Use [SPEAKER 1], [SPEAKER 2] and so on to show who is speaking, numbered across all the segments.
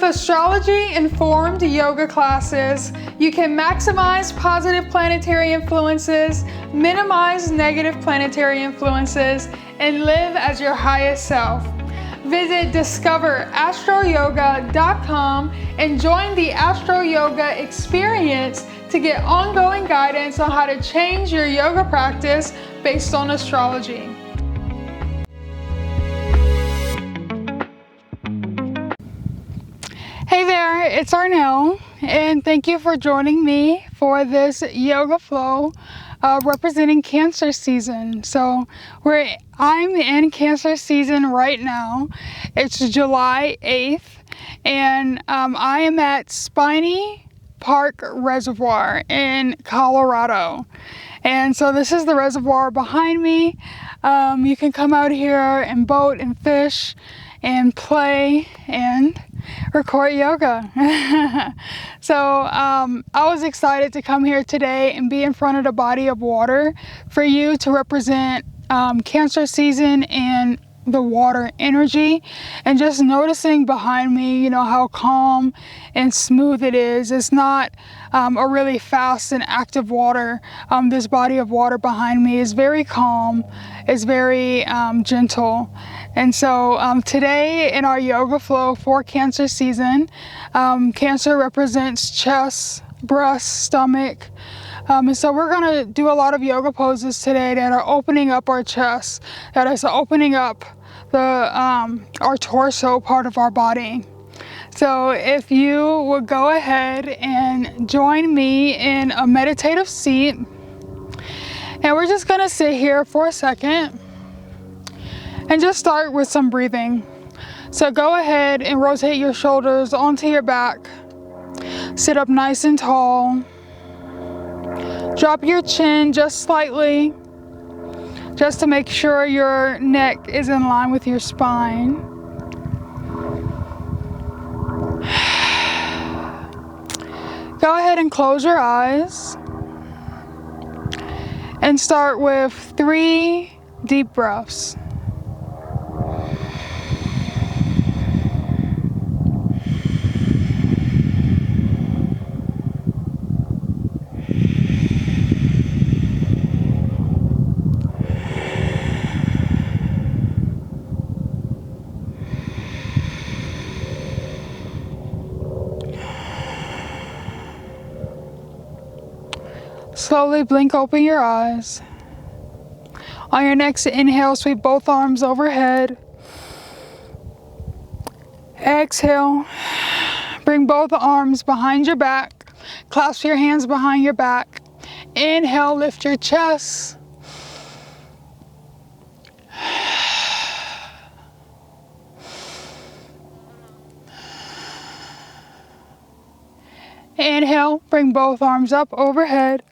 [SPEAKER 1] With astrology-informed yoga classes, you can maximize positive planetary influences, minimize negative planetary influences, and live as your highest self. Visit discoverastroyoga.com and join the Astro Yoga experience to get ongoing guidance on how to change your yoga practice based on astrology. Hey there, it's Arnelle, and thank you for joining me for this yoga flow representing Cancer season. So I'm in Cancer season right now. It's July 8th, and I am at Spiny Park Reservoir in Colorado. And so this is the reservoir behind me. You can come out here and boat and fish and play and record yoga. So I was excited to come here today and be in front of the body of water for you to represent Cancer season and the water energy, and just noticing behind me, how calm and smooth it is. It's not a really fast and active water. This body of water behind me is very calm, it's very gentle. And so today in our yoga flow for Cancer season, Cancer represents chest, breast, stomach. And so we're going to do a lot of yoga poses today that are opening up our chest, that is opening up our torso part of our body. So if you would go ahead and join me in a meditative seat, and we're just going to sit here for a second and just start with some breathing. So go ahead and rotate your shoulders onto your back. Sit up nice and tall. Drop your chin just slightly, just to make sure your neck is in line with your spine. Go ahead and close your eyes and start with 3 deep breaths. Slowly blink open your eyes. On your next inhale, sweep both arms overhead. Exhale, bring both arms behind your back. Clasp your hands behind your back. Inhale, lift your chest. Inhale, bring both arms up overhead.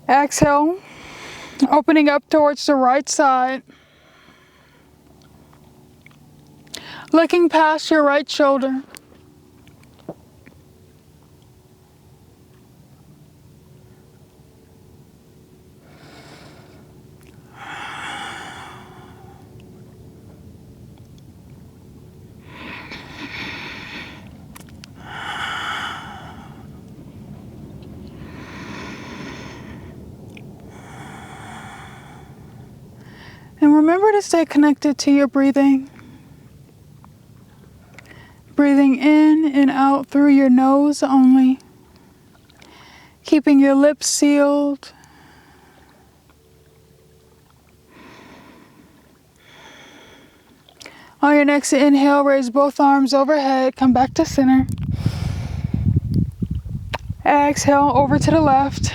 [SPEAKER 1] Exhale, opening up towards the right side. Looking past your right shoulder. And remember to stay connected to your breathing. Breathing in and out through your nose only. Keeping your lips sealed. On your next inhale, raise both arms overhead. Come back to center. Exhale over to the left.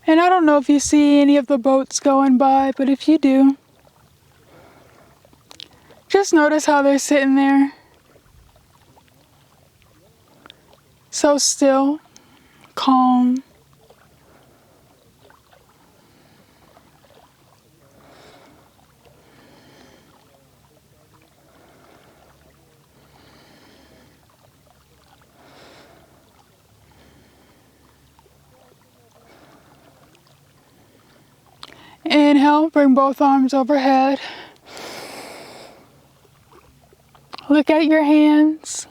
[SPEAKER 1] And I don't know if you see any of the boats going by, but if you do, just notice how they're sitting there. So still, calm. Inhale, bring both arms overhead. Look at your hands.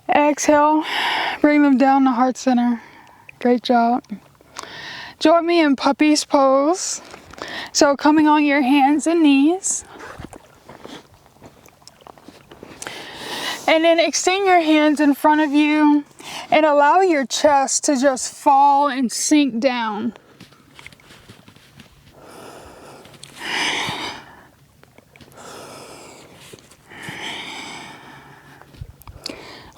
[SPEAKER 1] Exhale, bring them down to heart center. Great job. Join me in puppy's pose. So coming on your hands and knees. And then extend your hands in front of you and allow your chest to just fall and sink down.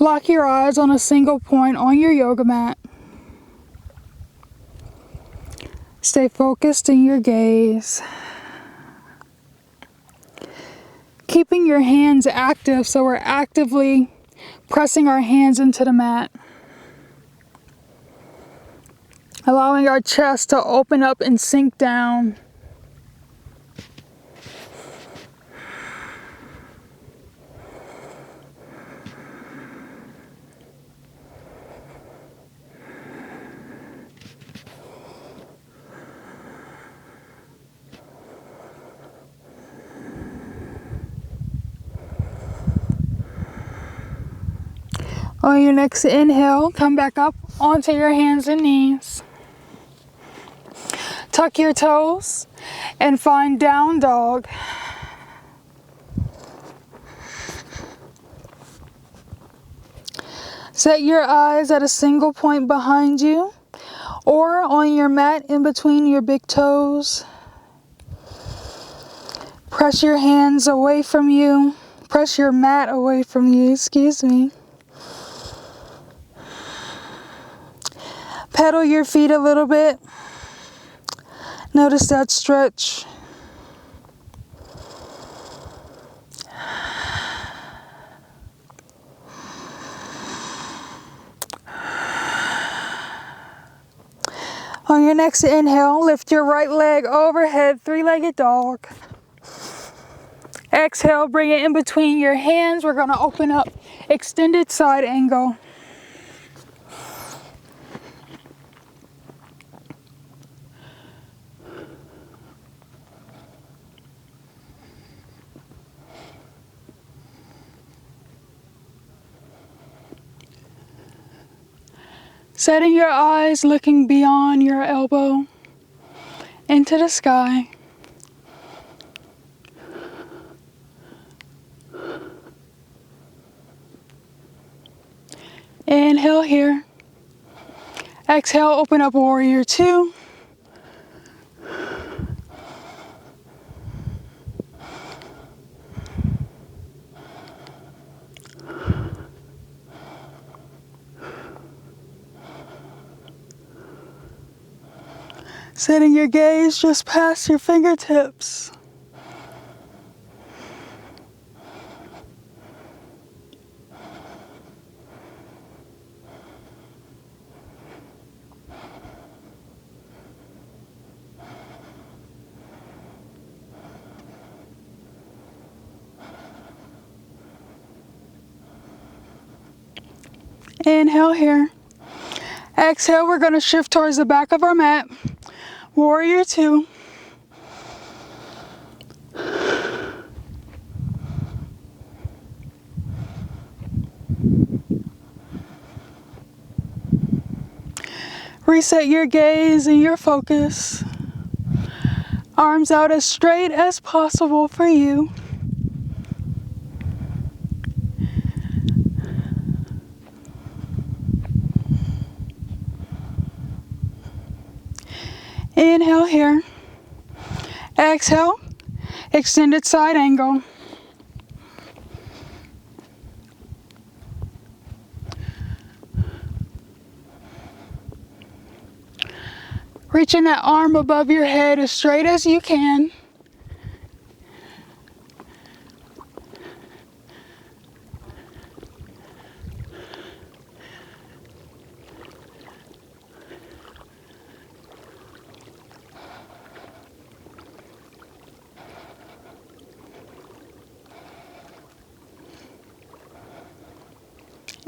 [SPEAKER 1] Lock your eyes on a single point on your yoga mat. Stay focused in your gaze. Keeping your hands active, so we're actively pressing our hands into the mat. Allowing our chest to open up and sink down. On your next inhale, come back up onto your hands and knees. Tuck your toes and find down dog. Set your eyes at a single point behind you or on your mat in between your big toes. Press your hands away from you. Press your mat away from you, excuse me. Pedal your feet a little bit. Notice that stretch. On your next inhale, lift your right leg overhead, three-legged dog. Exhale, bring it in between your hands. We're going to open up extended side angle. Setting your eyes, looking beyond your elbow into the sky. Inhale here. Exhale, open up warrior two. Setting your gaze just past your fingertips. Inhale here. Exhale, we're going to shift towards the back of our mat. Warrior two. Reset your gaze and your focus. Arms out as straight as possible for you. Inhale here. Exhale, extended side angle. Reaching that arm above your head as straight as you can.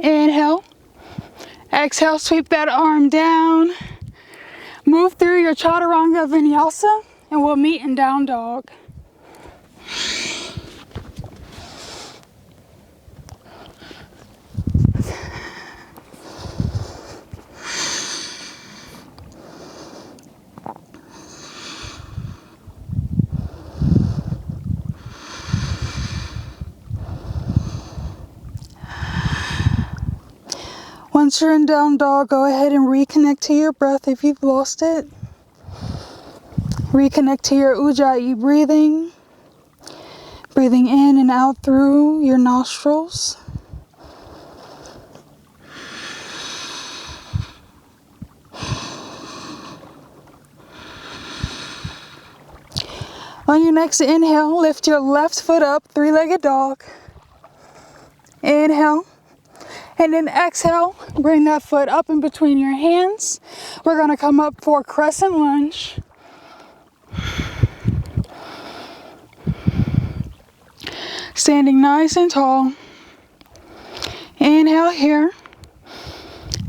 [SPEAKER 1] Inhale. Exhale, sweep that arm down. Move through your chaturanga vinyasa and we'll meet in down dog. Once you're in down dog, go ahead and reconnect to your breath if you've lost it. Reconnect to your ujjayi breathing. Breathing in and out through your nostrils. On your next inhale, lift your left foot up, three-legged dog. Inhale. And then exhale, bring that foot up in between your hands. We're going to come up for crescent lunge. Standing nice and tall. Inhale here.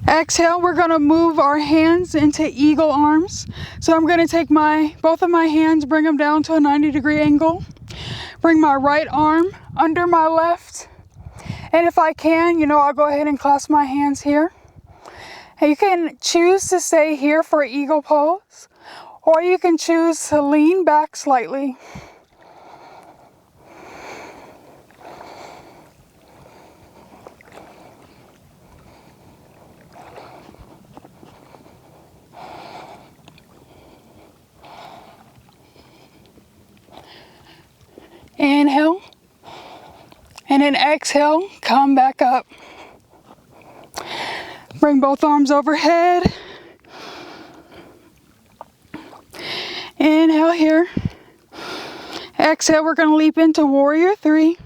[SPEAKER 1] Exhale, we're going to move our hands into eagle arms. So I'm going to take both of my hands, bring them down to a 90-degree angle. Bring my right arm under my left. And if I can, I'll go ahead and clasp my hands here. And you can choose to stay here for eagle pose, or you can choose to lean back slightly. Inhale. And then exhale, come back up. Bring both arms overhead. Inhale here. Exhale, we're going to leap into warrior three.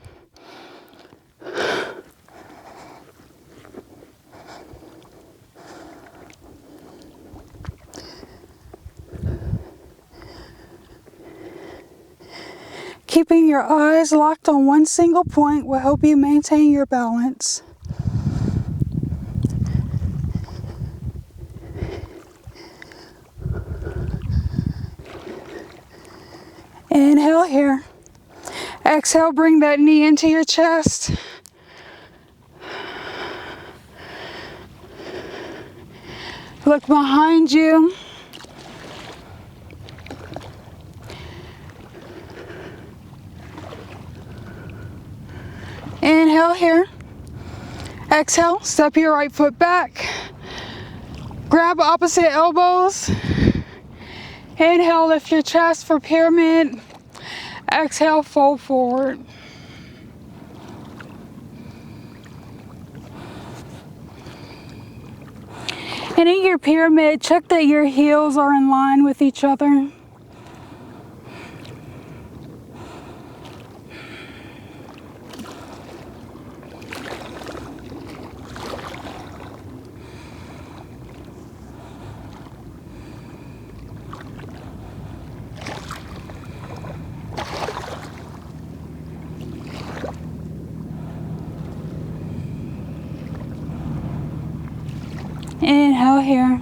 [SPEAKER 1] Keeping your eyes locked on one single point will help you maintain your balance. Inhale here. Exhale, bring that knee into your chest. Look behind you. Inhale here. Exhale, step your right foot back. Grab opposite elbows. Inhale, lift your chest for pyramid. Exhale, fold forward. And in your pyramid, check that your heels are in line with each other. Inhale here.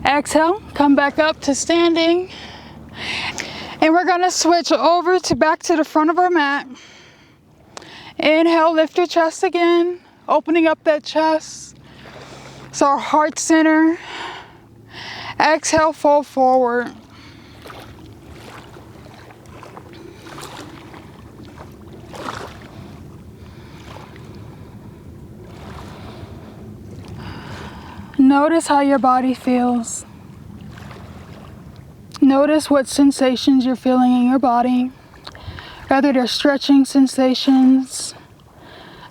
[SPEAKER 1] Exhale, come back up to standing. And we're going to switch over to back to the front of our mat. Inhale, lift your chest again, opening up that chest. It's our heart center. Exhale, fold forward. Notice how your body feels. Notice what sensations you're feeling in your body. Whether they're stretching sensations,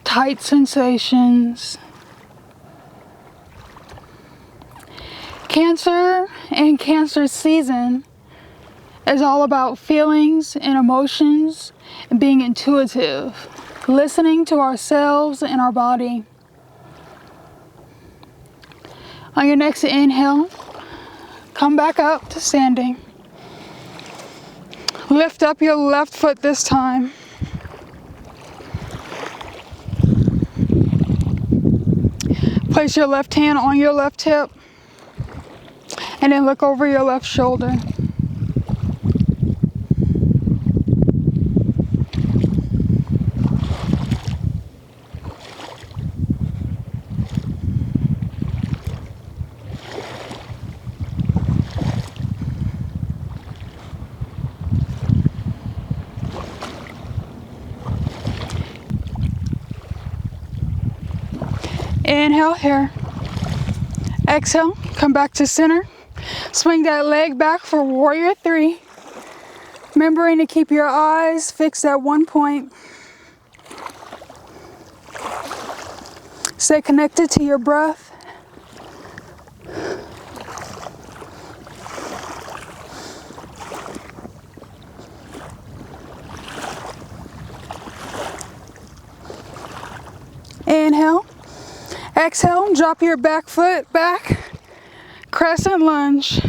[SPEAKER 1] tight sensations. Cancer and Cancer season is all about feelings and emotions and being intuitive, listening to ourselves and our body. On your next inhale, come back up to standing. Lift up your left foot this time. Place your left hand on your left hip and then look over your left shoulder. Inhale here. Exhale, come back to center. Swing that leg back for warrior three. Remembering to keep your eyes fixed at one point. Stay connected to your breath. Inhale. Exhale, drop your back foot back. Crescent lunge.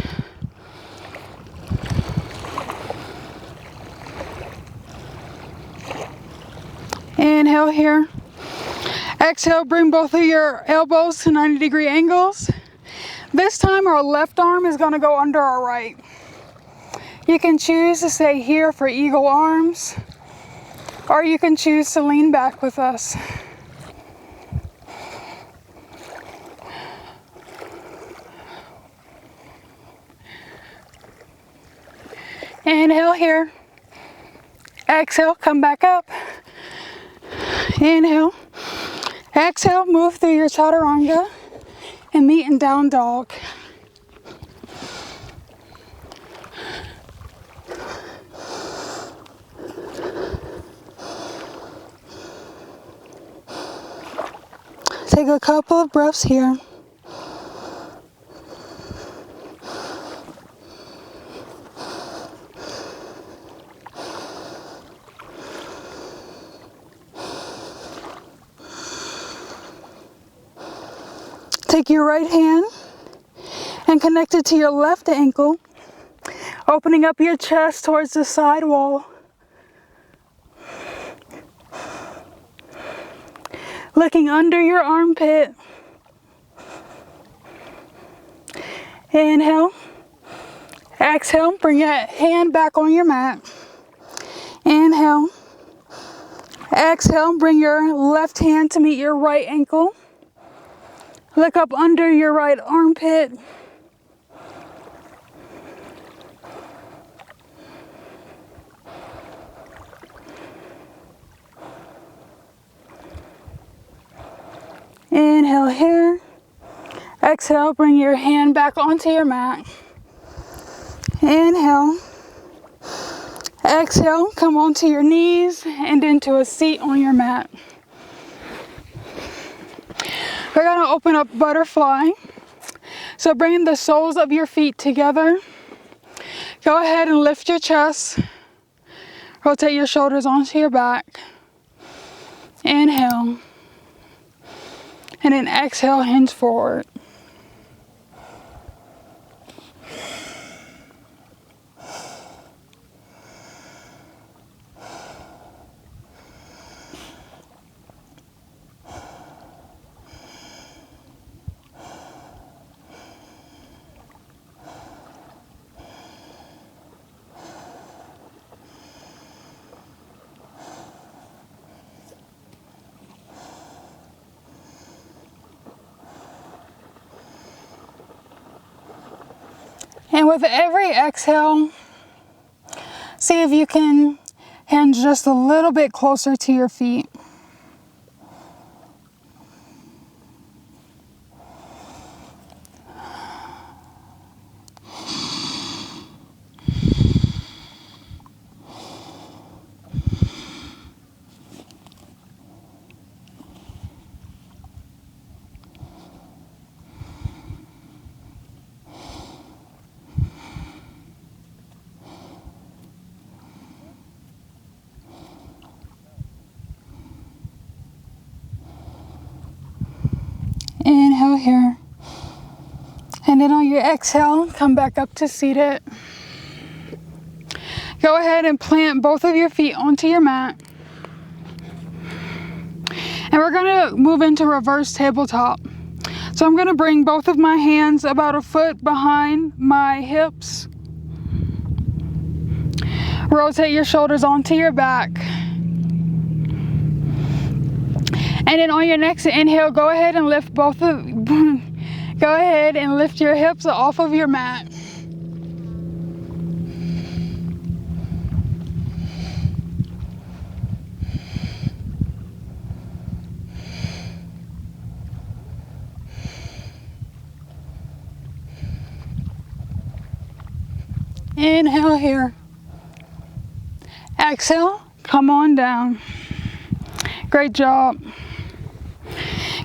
[SPEAKER 1] Inhale here. Exhale, bring both of your elbows to 90-degree angles. This time our left arm is going to go under our right. You can choose to stay here for eagle arms, or you can choose to lean back with us. Inhale here. Exhale, come back up. Inhale. Exhale, move through your chaturanga and meet in down dog. Take a couple of breaths here. Take your right hand and connect it to your left ankle, opening up your chest towards the side wall. Looking under your armpit. Inhale. Exhale, bring that hand back on your mat. Inhale. Exhale, bring your left hand to meet your right ankle. Look up under your right armpit. Inhale here. Exhale, bring your hand back onto your mat. Inhale. Exhale, come onto your knees and into a seat on your mat. We're going to open up butterfly. So bring the soles of your feet together. Go ahead and lift your chest. Rotate your shoulders onto your back. Inhale. And then exhale, hinge forward. And with every exhale, see if you can hinge just a little bit closer to your feet. Inhale here. And then on your exhale, come back up to seated. Go ahead and plant both of your feet onto your mat. And we're going to move into reverse tabletop. So I'm going to bring both of my hands about a foot behind my hips. Rotate your shoulders onto your back. And then on your next inhale, go ahead and lift go ahead and lift your hips off of your mat. Inhale here. Exhale, come on down. Great job.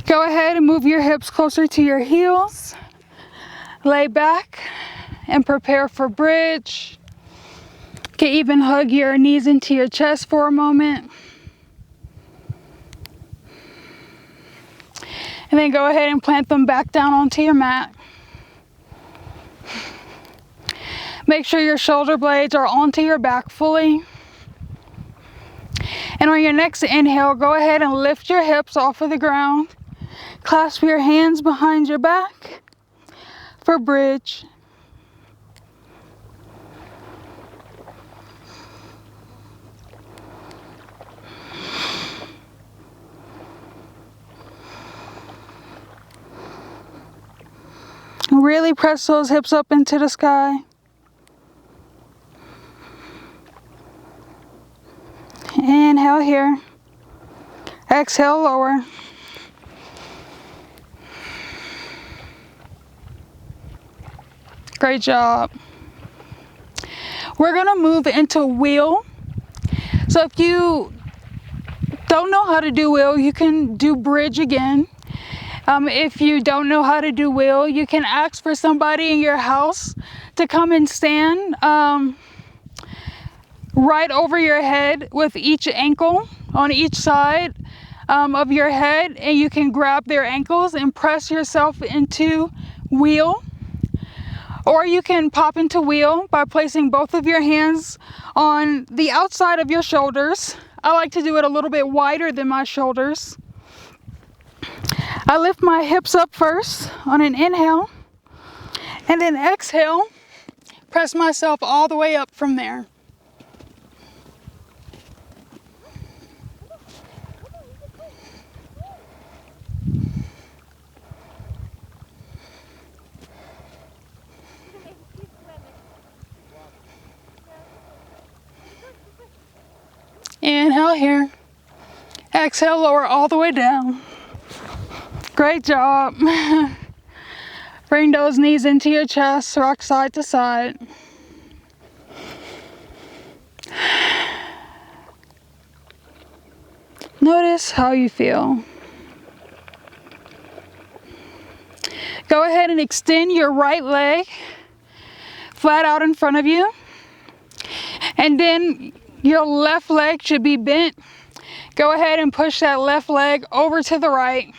[SPEAKER 1] Go ahead and move your hips closer to your heels. Lay back and prepare for bridge. You can even hug your knees into your chest for a moment. And then go ahead and plant them back down onto your mat. Make sure your shoulder blades are onto your back fully. And on your next inhale, go ahead and lift your hips off of the ground. Clasp your hands behind your back for bridge. Really press those hips up into the sky. Inhale here. Exhale, lower. Great job. We're going to move into wheel. So if you don't know how to do wheel, you can do bridge again. If you don't know how to do wheel, you can ask for somebody in your house to come and stand right over your head with each ankle on each side of your head, and you can grab their ankles and press yourself into wheel. Or you can pop into wheel by placing both of your hands on the outside of your shoulders. I like to do it a little bit wider than my shoulders. I lift my hips up first on an inhale, and then exhale, press myself all the way up from there. Inhale here. Exhale, lower all the way down. Great job. Bring those knees into your chest, rock side to side. Notice how you feel. Go ahead and extend your right leg flat out in front of you. And then your left leg should be bent. Go ahead and push that left leg over to the right.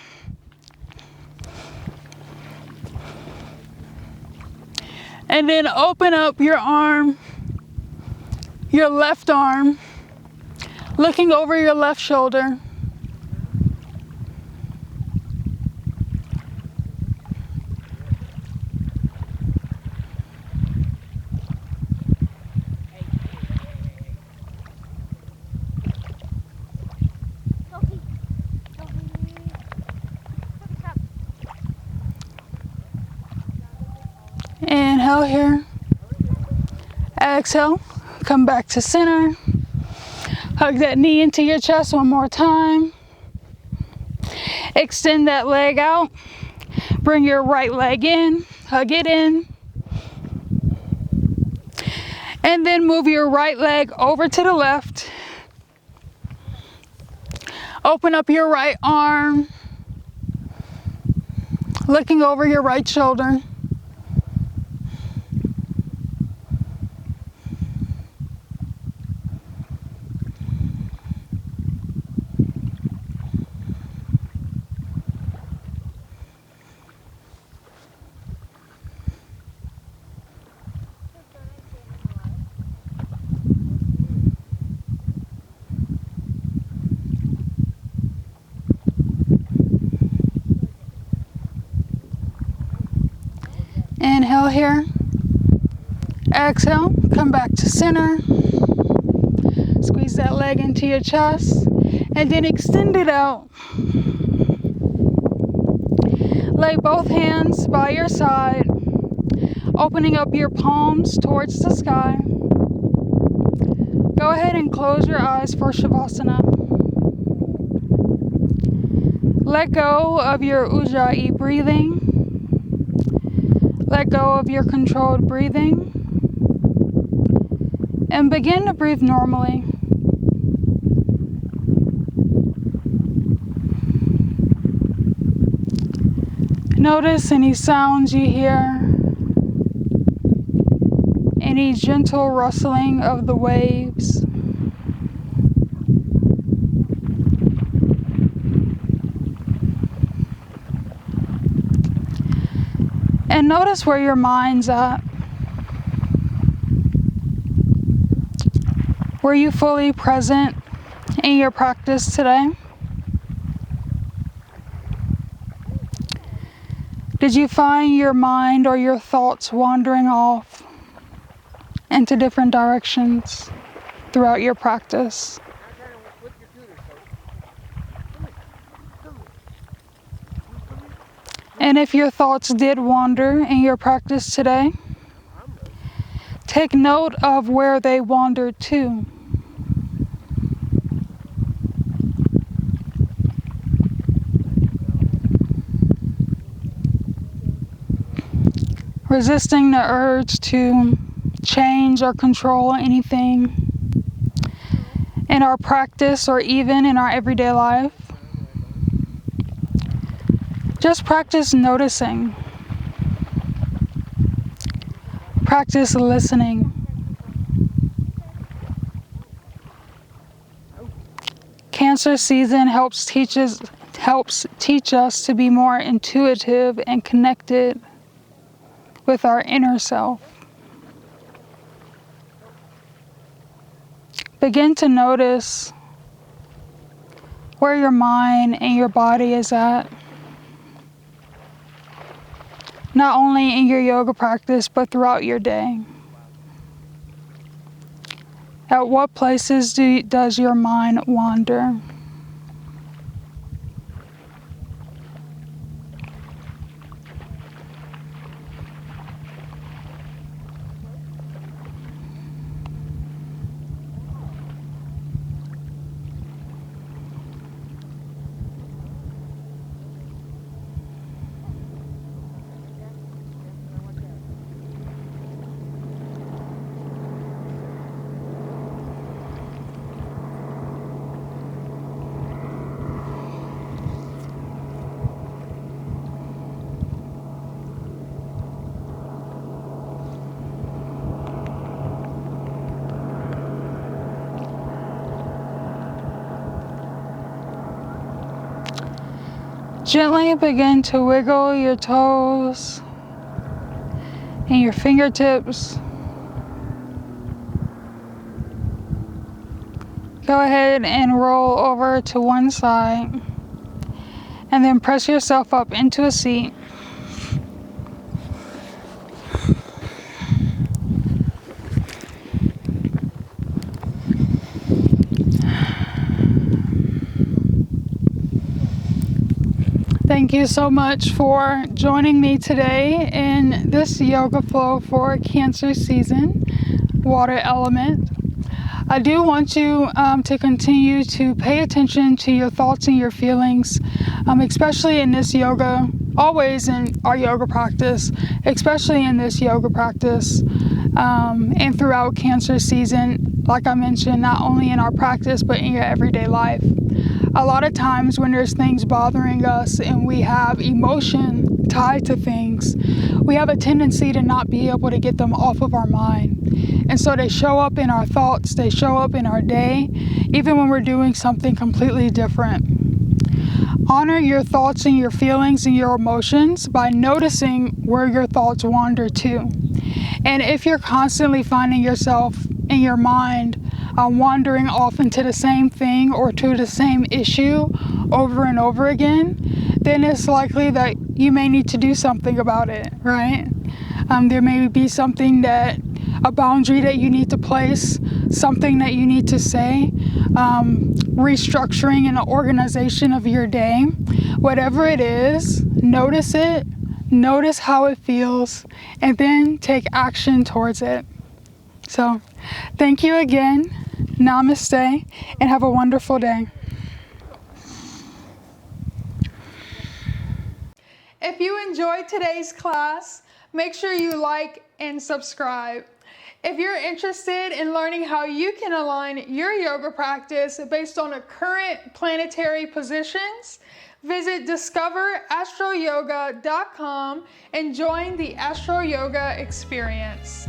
[SPEAKER 1] And then open up your arm, your left arm, looking over your left shoulder. Inhale here. Exhale, come back to center. Hug that knee into your chest one more time. Extend that leg out. Bring your right leg in, hug it in. And then move your right leg over to the left. Open up your right arm, looking over your right shoulder. Inhale here. Exhale, come back to center. Squeeze that leg into your chest and then extend it out. Lay both hands by your side, opening up your palms towards the sky. Go ahead and close your eyes for Shavasana. Let go of your Ujjayi breathing. Let go of your controlled breathing. and begin to breathe normally. Notice any sounds you hear, any gentle rustling of the waves. And notice where your mind's at. Were you fully present in your practice today? Did you find your mind or your thoughts wandering off into different directions throughout your practice? And if your thoughts did wander in your practice today, take note of where they wandered to. Resisting the urge to change or control anything in our practice or even in our everyday life. Just practice noticing. Practice listening. Cancer season helps teach us to be more intuitive and connected with our inner self. Begin to notice where your mind and your body is at. Not only in your yoga practice, but throughout your day. At what places does your mind wander? Gently begin to wiggle your toes and your fingertips. Go ahead and roll over to one side and then press yourself up into a seat. Thank you so much for joining me today in this yoga flow for Cancer season, water element. I do want you to continue to pay attention to your thoughts and your feelings, especially in this yoga, always in our yoga practice, especially in this yoga practice, and throughout Cancer season, like I mentioned, not only in our practice, but in your everyday life. A lot of times when there's things bothering us and we have emotion tied to things, we have a tendency to not be able to get them off of our mind. And so they show up in our thoughts, they show up in our day, even when we're doing something completely different. Honor your thoughts and your feelings and your emotions by noticing where your thoughts wander to. And if you're constantly finding yourself in your mind wandering off into the same thing or to the same issue over and over again, then it's likely that you may need to do something about it, right? There may be something a boundary that you need to place, something that you need to say, restructuring and organization of your day. Whatever it is, notice it, notice how it feels, and then take action towards it. So, thank you again. Namaste, and have a wonderful day. If you enjoyed today's class, make sure you like and subscribe. If you're interested in learning how you can align your yoga practice based on current planetary positions, visit discoverastroyoga.com and join the Astro Yoga experience.